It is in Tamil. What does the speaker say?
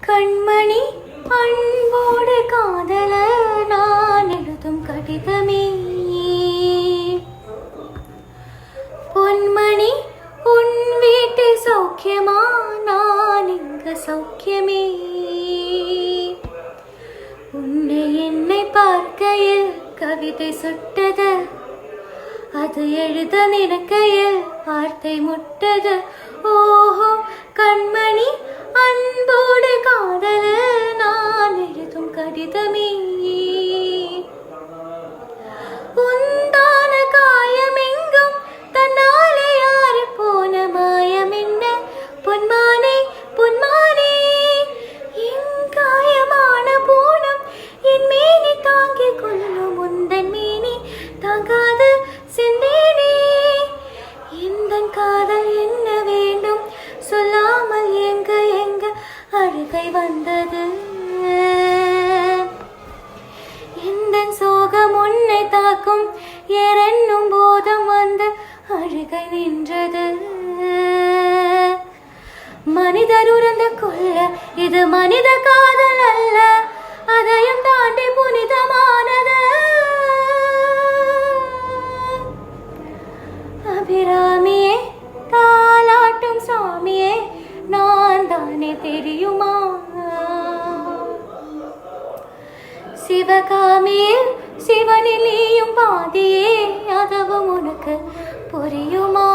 கண்மணி அன்போடு காதல நான் எழுதும் கடிதமே பொன்மணி உன் வீட்டு சௌக்கியமா நான் இங்க சௌக்கியமே உன்னை என்னை பார்க்கையில் கவிதை சுட்டது அது எழுத நினைக்கையில் வார்த்தை முட்டது ஓஹோ கண்மணி அன்போடு காதல நான் எழுதும் கடிதமே உந்தான காயமெங்கும் தன்னாலே யாரு போன மாயம் என்ன பொன்மானே பொன்மானே என் காயமான போனும் என் மேனி தாங்கிக் கொள்ளும் முந்தன் மேனி தாங்காது சென்றேனே இந்த காதல் என்ன வேண்டும் சொல்லாமல் எங்க எங்க அழுகை வந்தது இந்த சோகம் உன்னை தாக்கும் ஏறென்னும் போதும் வந்து அழுகை நின்றது மனிதர் உறந்து கொள்ள இது மனித காதல் அல்ல அதையும் தாண்டி புனிதமானது அபிராமியே தாலாட்டும் சாமியே நான் தானே தெரியுமா சிவகாமியில் சிவனில் நீயும் பாதியே அதுவும் உனக்கு புரியுமா